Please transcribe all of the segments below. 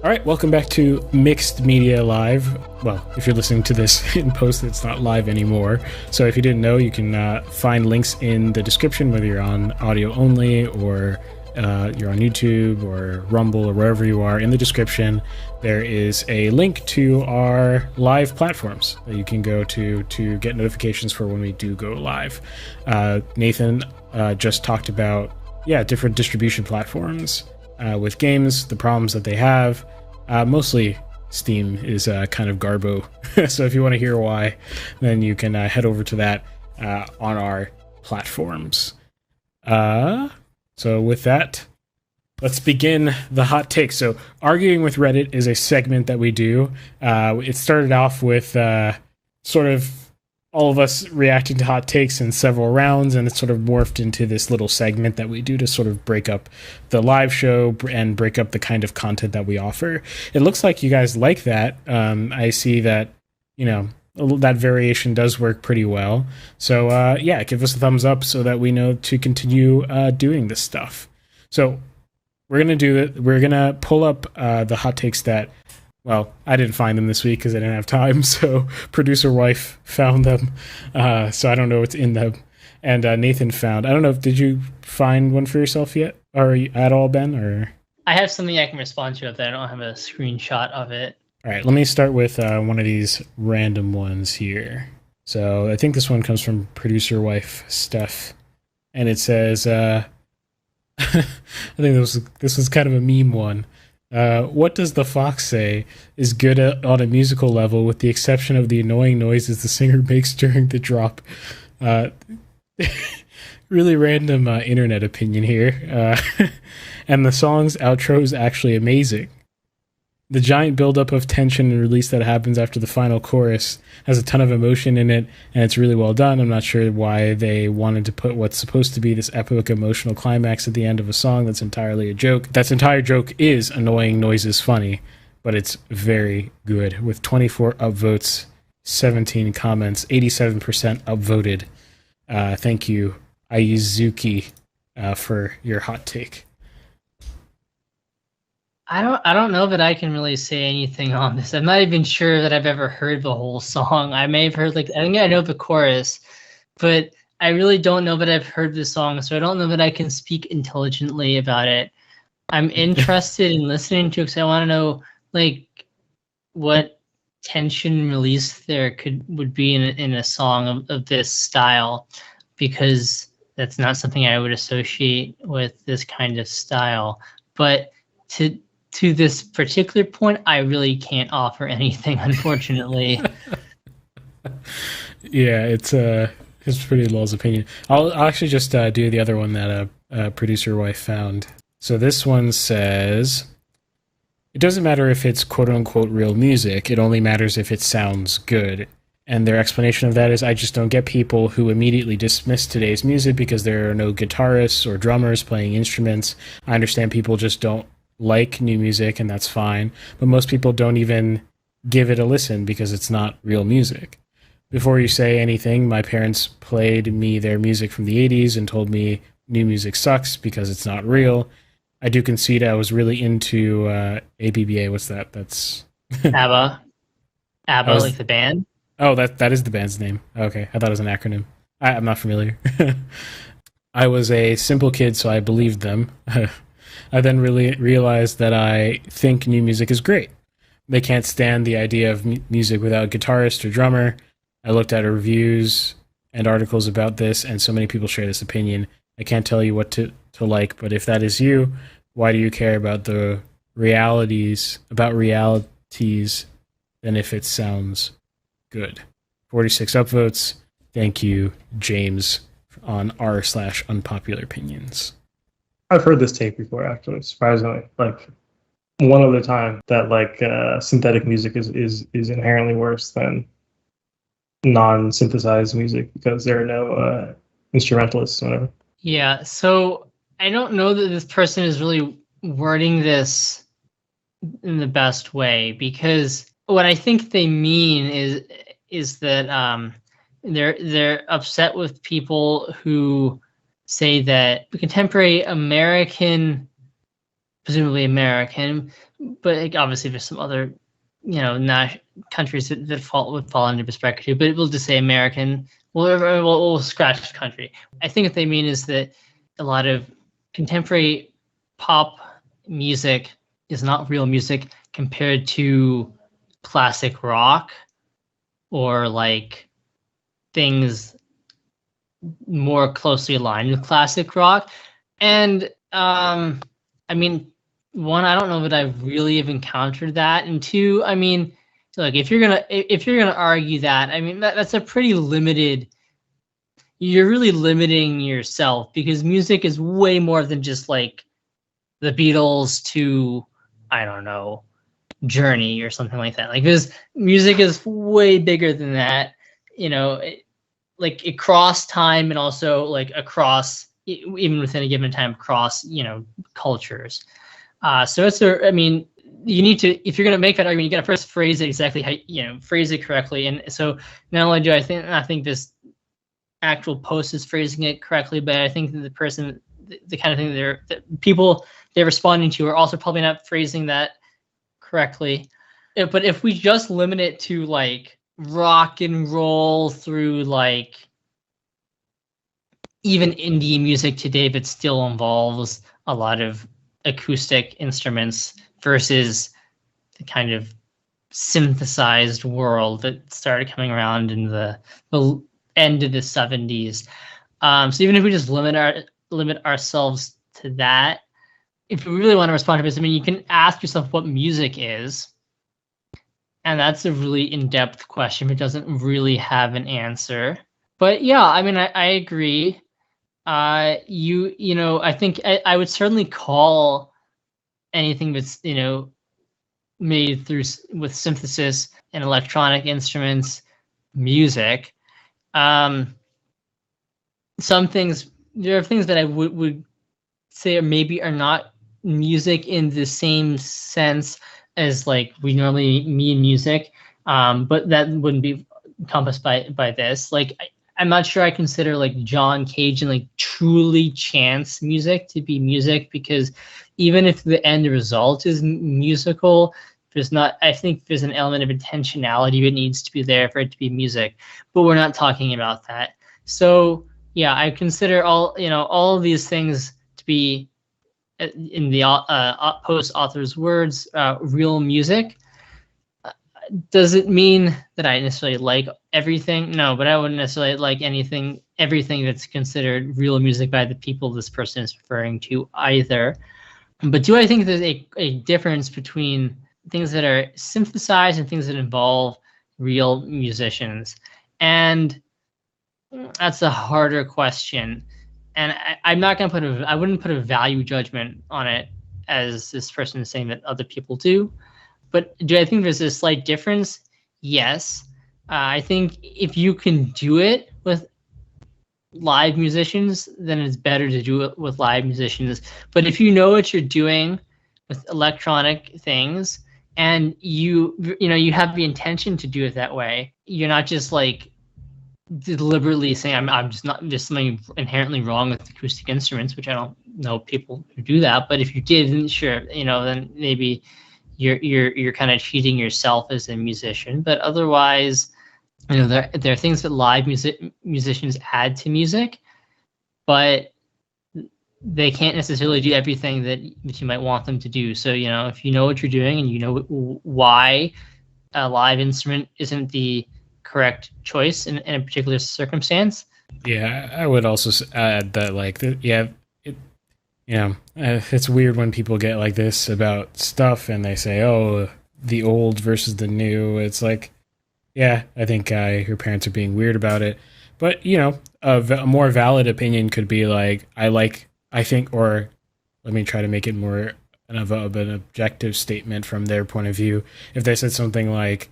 All right, welcome back to Mixed Media Live. Well, if you're listening to this in post, it's not live anymore. So if you didn't know, you can find links in the description, whether you're on audio only or you're on YouTube or Rumble or wherever you are. In the description, there is a link to our live platforms that you can go to get notifications for when we do go live. Nathan just talked about, different distribution platforms with games, the problems that they have. Mostly Steam is kind of garbo. So if you want to hear why, then you can head over to that on our platforms. So with that, let's begin the hot take. So Arguing with Reddit is a segment that we do. It started off with sort of all of us reacting to hot takes in several rounds, and it sort of morphed into this little segment that we do to sort of break up the live show and break up the kind of content that we offer. It looks like you guys like that. I see that, that variation does work pretty well. So give us a thumbs up so that we know to continue doing this stuff. So we're going to do it. We're going to pull up the hot takes that, well, I didn't find them this week because I didn't have time, so producer wife found them, so I don't know what's in them. And Nathan found, I don't know, did you find one for yourself yet? Or at all, Ben? Or I have something I can respond to if I don't have a screenshot of it. All right, let me start with one of these random ones here. So I think this one comes from producer wife Steph, and it says, I think this was kind of a meme one. What does the fox say is good on a musical level, with the exception of the annoying noises the singer makes during the drop? Really random internet opinion here. And the song's outro is actually amazing. The giant buildup of tension and release that happens after the final chorus has a ton of emotion in it, and it's really well done. I'm not sure why they wanted to put what's supposed to be this epic emotional climax at the end of a song that's entirely a joke. That entire joke is annoying noises funny, but it's very good. With 24 upvotes, 17 comments, 87% upvoted. Thank you, Aizuki, for your hot take. I don't know that I can really say anything on this. I'm not even sure that I've ever heard the whole song. I may have heard, I think I know the chorus, but I really don't know that I've heard the song, so I don't know that I can speak intelligently about it. I'm interested in listening to it because I want to know what tension release there would be in a song of this style, because that's not something I would associate with this kind of style. But to this particular point, I really can't offer anything, unfortunately. Yeah, it's pretty low's opinion. I'll actually just do the other one that a producer wife found. So this one says, it doesn't matter if it's quote-unquote real music, it only matters if it sounds good. And their explanation of that is, I just don't get people who immediately dismiss today's music because there are no guitarists or drummers playing instruments. I understand people just don't like new music, and that's fine, but most people don't even give it a listen because it's not real music. Before you say anything, my parents played me their music from the 80s and told me new music sucks because it's not real. I do concede I was really into ABBA. What's that? That's ABBA. ABBA, like the band? Oh, that is the band's name. Okay, I thought it was an acronym. I'm not familiar. I was a simple kid, so I believed them. I then really realized that I think new music is great. They can't stand the idea of music without guitarist or drummer. I looked at reviews and articles about this, and so many people share this opinion. I can't tell you what to like, but if that is you, why do you care about the realities than if it sounds good? 46 upvotes. Thank you, James, on r/unpopular opinions. I've heard this take before, actually, surprisingly. One other time that synthetic music is inherently worse than non-synthesized music because there are no instrumentalists or whatever. Yeah, so I don't know that this person is really wording this in the best way, because what I think they mean is that they're upset with people who say that the contemporary American, presumably American, but like, obviously there's some other, countries that would fall into this bracket too. But we'll just say American. We'll scratch country. I think what they mean is that a lot of contemporary pop music is not real music compared to classic rock or like things more closely aligned with classic rock. And I mean, one, I don't know that I've really have encountered that, and two, I mean, look, if you're gonna argue that, I mean, that's a pretty limited. You're really limiting yourself, because music is way more than just like the Beatles to, I don't know, Journey or something like that. Like, this music is way bigger than that. Like across time, and also like across, even within a given time, across cultures. So I mean, you need to, if you're going to make that argument, you got to first phrase it exactly how, phrase it correctly. And so not only do I think this actual post is phrasing it correctly, but I think that the person, the kind of thing that people they're responding to are also probably not phrasing that correctly. But if we just limit it to like rock and roll through like even indie music today, but still involves a lot of acoustic instruments versus the kind of synthesized world that started coming around in the end of the 70s. So even if we just limit ourselves to that, if we really want to respond to this, I mean, you can ask yourself what music is. And that's a really in-depth question. It doesn't really have an answer. But yeah, I mean, I agree. I think I would certainly call anything that's, made with synthesis and electronic instruments music. There are things that I would say maybe are not music in the same sense as like we normally mean music, but that wouldn't be encompassed by this. Like, I'm not sure I consider like John Cage and like truly chance music to be music, because even if the end result is musical, I think there's an element of intentionality that needs to be there for it to be music, but we're not talking about that. So yeah, I consider all of these things to be, in the post author's words, real music. Does it mean that I necessarily like everything? No, but I wouldn't necessarily like everything that's considered real music by the people this person is referring to either. But do I think there's a difference between things that are synthesized and things that involve real musicians? And that's a harder question. And I'm not going to I wouldn't put a value judgment on it, as this person is saying that other people do. But do I think there's a slight difference? Yes. I think if you can do it with live musicians, then it's better to do it with live musicians. But if you know what you're doing with electronic things, and you have the intention to do it that way, you're not just like deliberately saying I'm just not, there's something inherently wrong with acoustic instruments, which I don't know people who do that. But if you did, then sure, then maybe you're kind of cheating yourself as a musician. But otherwise, there are things that live musicians add to music, but they can't necessarily do everything that you might want them to do. So if you know what you're doing and you know why a live instrument isn't the correct choice in a particular circumstance. Yeah, I would also add that, like, it's weird when people get like this about stuff and they say, oh, the old versus the new. It's like, yeah, I think your parents are being weird about it. But, a more valid opinion could be like, I think, or let me try to make it more of an objective statement from their point of view. If they said something like,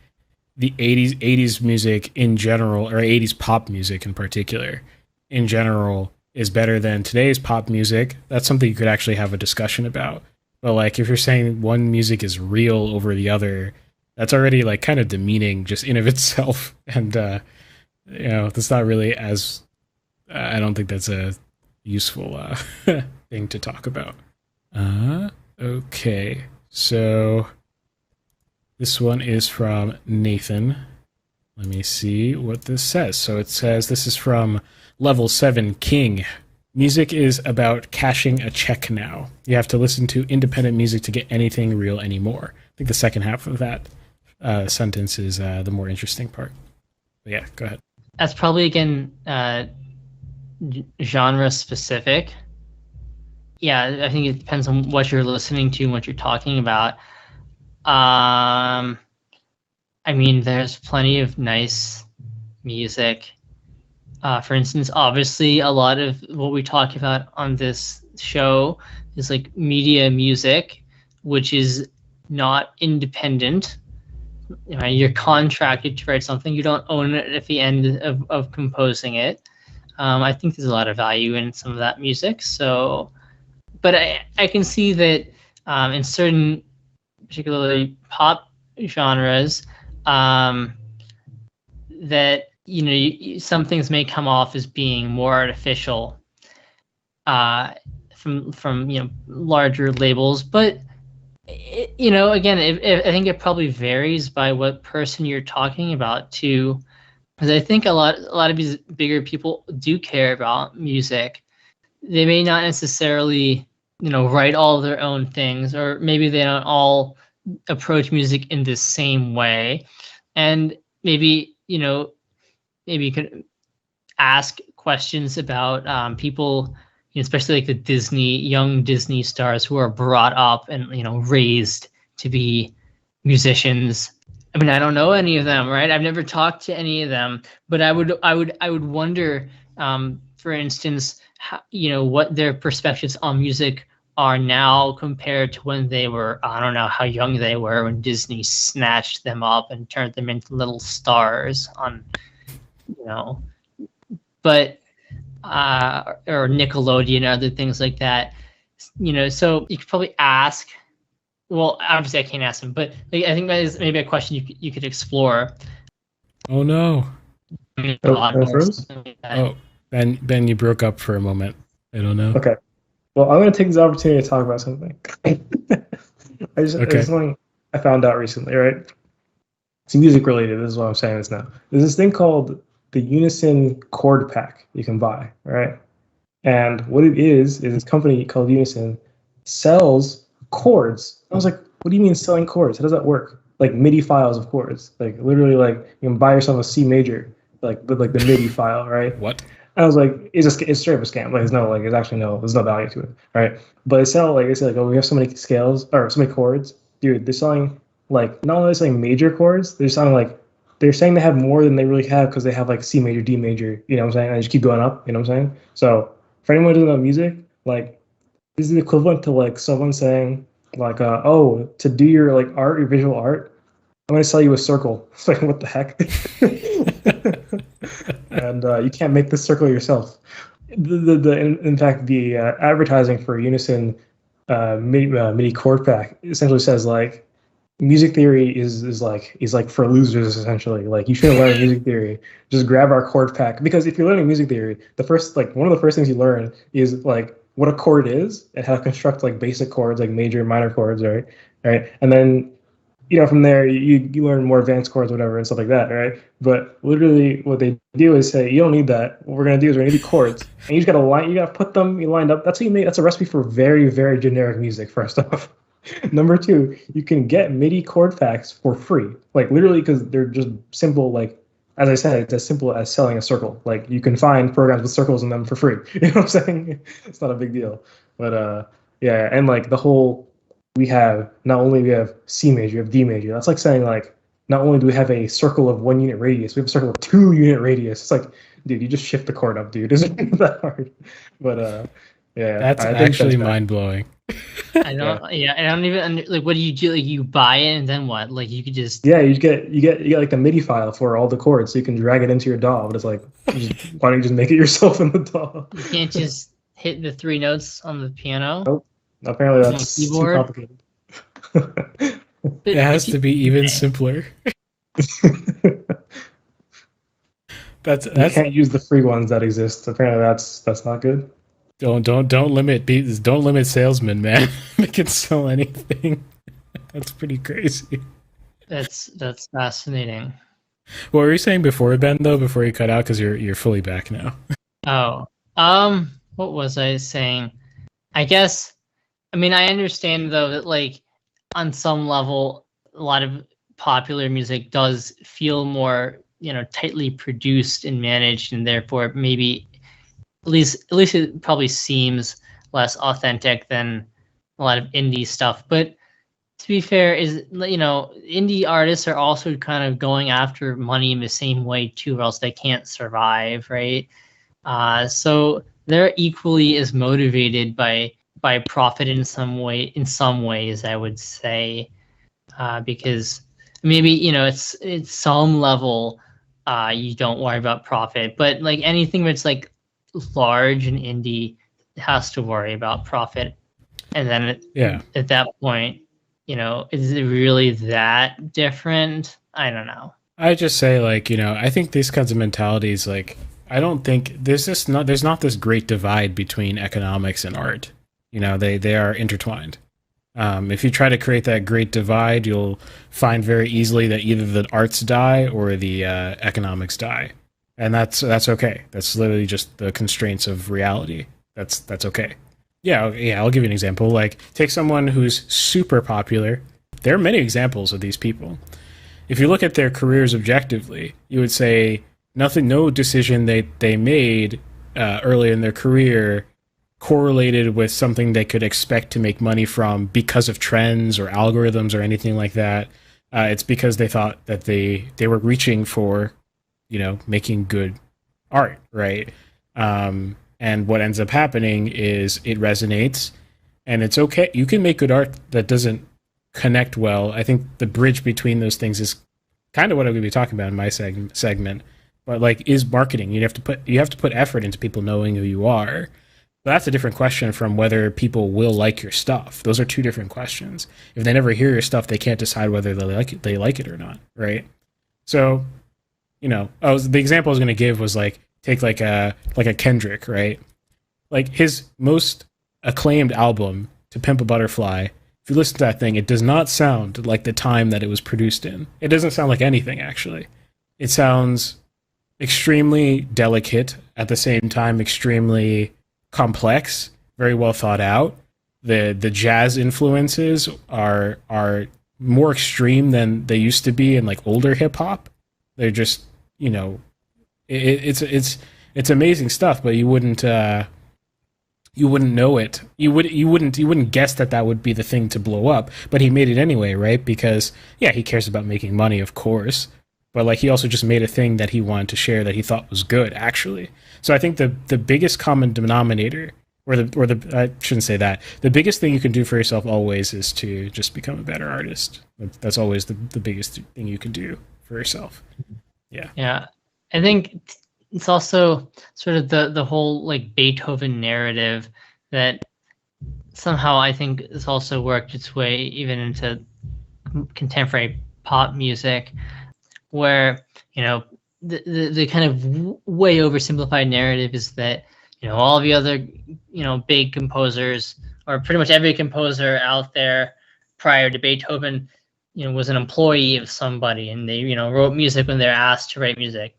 the 80s music in general, or 80s pop music in particular, in general, is better than today's pop music, that's something you could actually have a discussion about. But like, if you're saying one music is real over the other, that's already like kind of demeaning just in of itself. And, that's not really I don't think that's a useful thing to talk about. Okay. So this one is from Nathan. Let me see what this says. So it says this is from Level 7 King. Music is about cashing a check now. You have to listen to independent music to get anything real anymore. I think the second half of that sentence is the more interesting part. But yeah, go ahead. That's probably, again, genre specific. Yeah, I think it depends on what you're listening to and what you're talking about. I mean, there's plenty of nice music. For instance, obviously, a lot of what we talk about on this show is like media music, which is not independent. You know, you're contracted to write something. You don't own it at the end of composing it. I think there's a lot of value in some of that music. So, but I can see that in certain, particularly pop genres, that some things may come off as being more artificial from larger labels, but again, I think it probably varies by what person you're talking about too, because I think a lot of these bigger people do care about music. They may not necessarily write all their own things, or maybe they don't all approach music in the same way, and maybe you could ask questions about people, especially like the young Disney stars who are brought up and raised to be musicians. I mean, I don't know any of them, right? I've never talked to any of them, but I would wonder, for instance, how, what their perspectives on music are now compared to when they were, I don't know how young they were when Disney snatched them up and turned them into little stars on, but or Nickelodeon, other things like that. So you could probably ask. Well, obviously I can't ask them, but I think that is maybe a question you could explore. Oh no! Oh, Ben, you broke up for a moment. I don't know. Okay. Well, I'm going to take this opportunity to talk about something. Something I found out recently, right? It's music related. This is why I'm saying this now. There's this thing called the Unison chord pack you can buy, right? And what it is this company called Unison sells chords. I was like, what do you mean selling chords? How does that work? Like MIDI files of chords. Like literally, like you can buy yourself a C major, with the MIDI file, right? What? I was like, it's straight up a scam. Like, there's no value to it, right? But they sell, they say, oh, we have so many scales or so many chords, dude. They're selling not only selling major chords, they're saying they have more than they really have because they have like C major, D major. You know what I'm saying? And they just keep going up. You know what I'm saying? So for anyone who doesn't know music, this is the equivalent to someone saying oh, to do your art, your visual art, I'm going to sell you a circle. It's like, what the heck? And you can't make this circle yourself. In fact, the advertising for Unison MIDI chord pack essentially says music theory is for losers essentially. You shouldn't learn music theory. Just grab our chord pack, because if you're learning music theory, the first one of the first things you learn is what a chord is and how to construct basic chords, major and minor chords, right? And then from there you learn more advanced chords, whatever, and stuff like that, right? But literally what they do is say, you don't need that. What we're gonna do is we're gonna do chords, and you just gotta put them lined up. That's how you make. That's a recipe for very, very generic music. First off, number two, you can get MIDI chord packs for free, literally, because they're just simple. As I said, it's as simple as selling a circle. You can find programs with circles in them for free. You know what I'm saying? It's not a big deal. But yeah, and the whole. We have C major, we have D major. That's like saying not only do we have a circle of 1 unit radius, we have a circle of 2 unit radius. It's dude, you just shift the chord up, dude. Isn't that hard? But yeah, that's actually mind blowing. I don't. Yeah, I don't even what do you do? You buy it and then what? You could just. Yeah, you get the MIDI file for all the chords, so you can drag it into your DAW. But it's why don't you just make it yourself in the DAW? You can't just hit the 3 notes on the piano. Nope. Apparently that's too complicated. It has to be even simpler. That's you can't use the free ones that exist. Apparently that's not good. Don't limit salesmen, man. They can sell anything. That's pretty crazy. That's fascinating. What were you saying before, Ben, though, before you cut out? Because you're fully back now. Oh, what was I saying? I guess, I mean, I understand though that like on some level, a lot of popular music does feel more, tightly produced and managed, and therefore maybe at least it probably seems less authentic than a lot of indie stuff. But to be fair, indie artists are also kind of going after money in the same way too, or else they can't survive, right? So they're equally as motivated by profit in some way. In some ways, I would say, because maybe it's some level you don't worry about profit, but like anything that's like large and indie has to worry about profit, and then at that point, is it really that different? I don't know. I just say, like, I think these kinds of mentalities, like, I don't think there's not this great divide between economics and art. They are intertwined. If you try to create that great divide, you'll find very easily that either the arts die or the economics die, and that's okay. That's literally just the constraints of reality. That's okay. Yeah. I'll give you an example. Like, take someone who's super popular. There are many examples of these people. If you look at their careers objectively, you would say no decision they made early in their career correlated with something they could expect to make money from because of trends or algorithms or anything like that. It's because they thought that they were reaching for, making good art, right? And what ends up happening is it resonates, and it's okay. You can make good art that doesn't connect well. I think the bridge between those things is kind of what I'm going to be talking about in my segment. But like, is marketing. You have to put effort into people knowing who you are. But that's a different question from whether people will like your stuff. Those are two different questions. If they never hear your stuff, they can't decide whether they like it or not, right? So, the example I was going to give was like, take like a Kendrick, right? Like, his most acclaimed album, To Pimp a Butterfly, if you listen to that thing, it does not sound like the time that it was produced in. It doesn't sound like anything, actually. It sounds extremely delicate, at the same time extremely complex, very well thought out. The jazz influences are more extreme than they used to be in like older hip hop. They're just, it's amazing stuff, but you wouldn't know it. You wouldn't guess that would be the thing to blow up, but he made it anyway, right? Because he cares about making money, of course, but like, he also just made a thing that he wanted to share that he thought was good, actually. So I think the biggest common denominator, or the I shouldn't say that, the biggest thing you can do for yourself always is to just become a better artist. That's always the biggest thing you can do for yourself. Yeah. I think it's also sort of the whole like Beethoven narrative that somehow I think has also worked its way even into contemporary pop music, where the kind of way oversimplified narrative is that all the other big composers, or pretty much every composer out there prior to Beethoven, was an employee of somebody, and they wrote music when they're asked to write music.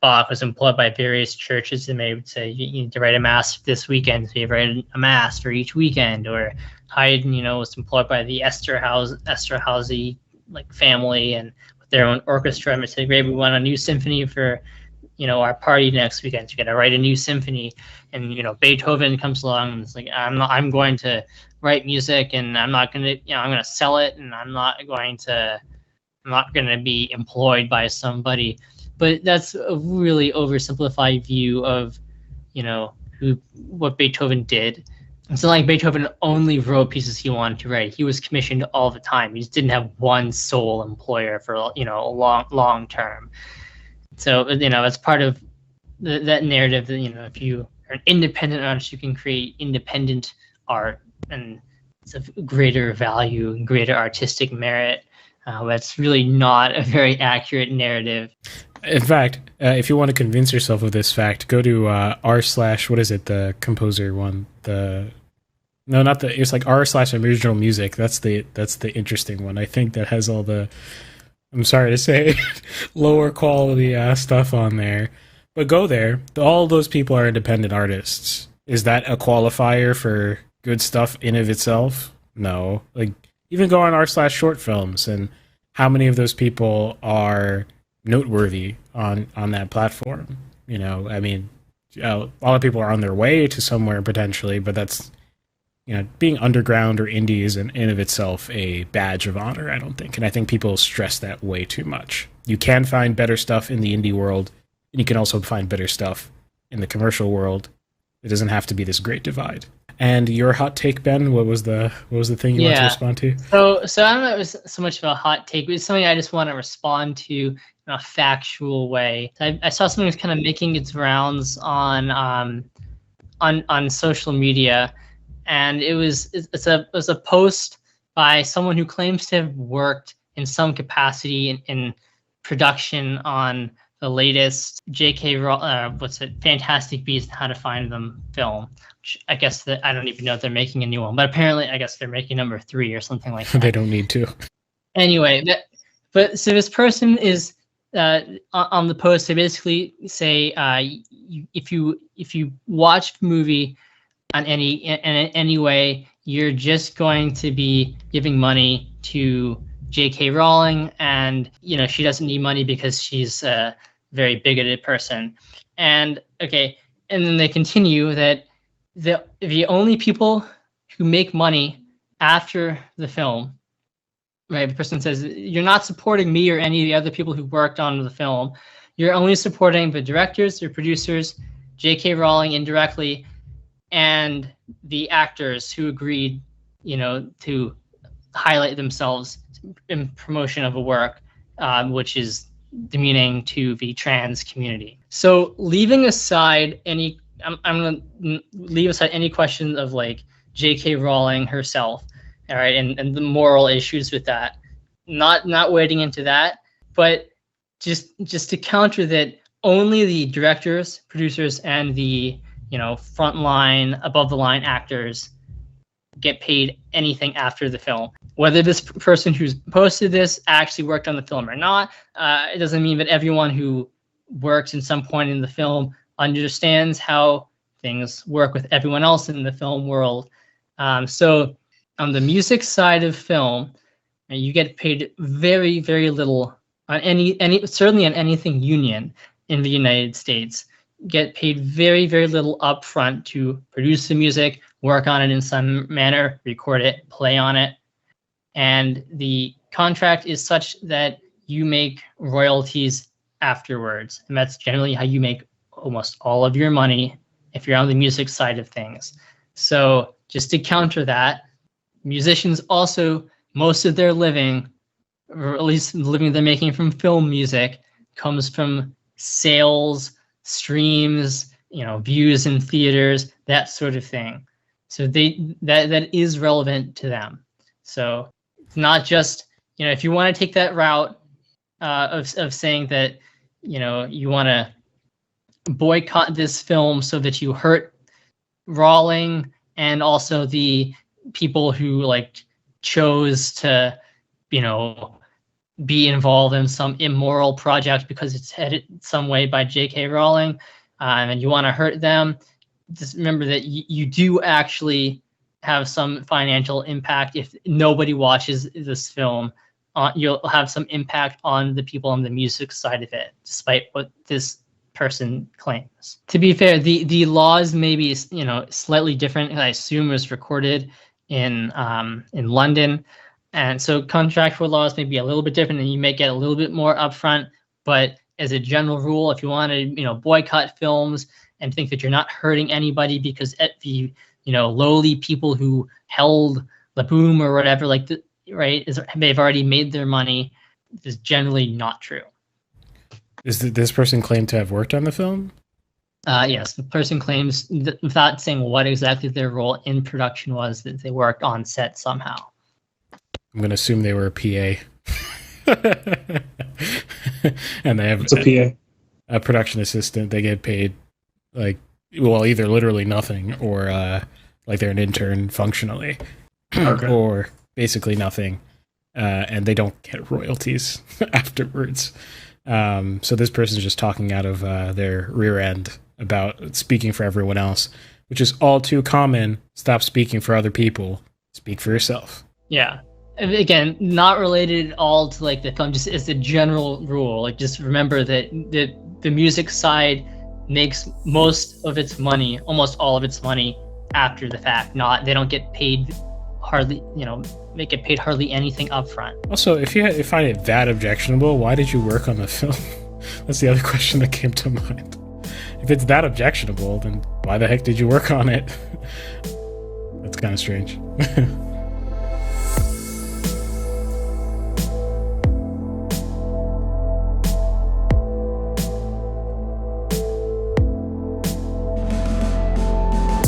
Bach was employed by various churches, and they would say, you need to write a mass this weekend, so you write a mass for each weekend. Or Haydn, was employed by the Esterhazy like family, and with their own orchestra, and they said, great, we want a new symphony for our party next weekend, so you got to write a new symphony. And Beethoven comes along and it's like, I'm going to write music, and I'm not going to I'm going to sell it, and I'm not going to be employed by somebody. But that's a really oversimplified view of what Beethoven did. It's not like Beethoven only wrote pieces he wanted to write. He was commissioned all the time. He just didn't have one sole employer for a long term. So it's part of that narrative that if you are an independent artist, you can create independent art, and it's of greater value and greater artistic merit. That's really not a very accurate narrative. In fact, if you want to convince yourself of this fact, go to r/, what is it, the composer one, the No, not the. It's like r/original music. That's the interesting one. I think that has all the. I'm sorry to say, lower quality stuff on there. But go there. All those people are independent artists. Is that a qualifier for good stuff in of itself? No. Like, even go on r/short films, and how many of those people are noteworthy on that platform? You know, I mean, a lot of people are on their way to somewhere potentially, but that's, you know, being underground or indie is in of itself a badge of honor, I don't think. And I think people stress that way too much. You can find better stuff in the indie world, and you can also find better stuff in the commercial world. It doesn't have to be this great divide. And your hot take, Ben, what was the thing you wanted to respond to? So I don't know if it was so much of a hot take, but it's something I just want to respond to in a factual way. I saw something that's kind of making its rounds on social media, and it was a post by someone who claims to have worked in some capacity in production on the latest J.K. Fantastic Beasts and How to Find Them film. Which I guess that I don't even know if they're making a new one, but apparently I guess they're making number 3 or something like that. They don't need to. Anyway, but so this person is on the post. They basically say if you watch the movie in any way, you're just going to be giving money to J.K. Rowling, and you know she doesn't need money because she's a very bigoted person. And okay, and then they continue that the only people who make money after the film, right? The person says, you're not supporting me or any of the other people who worked on the film. You're only supporting the directors, the producers, J.K. Rowling indirectly, and the actors who agreed, you know, to highlight themselves in promotion of a work, which is demeaning to the trans community. So leaving aside any, I'm going to leave aside any questions of like J.K. Rowling herself, all right, and the moral issues with that. Not wading into that, but just to counter that, only the directors, producers, and the frontline, above the line actors get paid anything after the film. Whether this person who's posted this actually worked on the film or not, it doesn't mean that everyone who works in some point in the film understands how things work with everyone else in the film world. So on the music side of film, you get paid very, very little on any certainly on anything union in the United States. Get paid very, very little upfront to produce the music, work on it in some manner, record it, play on it. And the contract is such that you make royalties afterwards. And that's generally how you make almost all of your money if you're on the music side of things. So just to counter that, musicians also, most of their living, or at least the living they're making from film music, comes from sales, streams, views in theaters, that sort of thing. So that is relevant to them. So it's not just, if you want to take that route of saying that, you want to boycott this film so that you hurt Rowling and also the people who chose to, be involved in some immoral project because it's headed some way by J.K. Rowling, and you want to hurt them. Just remember that you do actually have some financial impact. If nobody watches this film, you'll have some impact on the people on the music side of it, despite what this person claims. To be fair, the laws may be slightly different. I assume it was recorded in London, and so contractual laws may be a little bit different, and you may get a little bit more upfront. But as a general rule, if you want to boycott films and think that you're not hurting anybody because at the lowly people who held the boom or whatever, they've already made their money, is generally not true. Is this person claimed to have worked on the film? Yes, the person claims, without saying what exactly their role in production was, that they worked on set somehow. I'm going to assume they were a PA. And they have What's a PA? A production assistant. They get paid either literally nothing or like they're an intern functionally, Okay. or basically nothing, and they don't get royalties afterwards. So this person's just talking out of their rear end about speaking for everyone else, which is all too common. Stop speaking for other people. Speak for yourself. Yeah. And again, not related at all to like the film, just as a general rule. Like, just remember that the music side makes most of its money, almost all of its money, after the fact. They don't get paid hardly, they get paid hardly anything up front. Also, if you find it that objectionable, why did you work on the film? That's the other question that came to mind. If it's that objectionable, then why the heck did you work on it? That's kind of strange.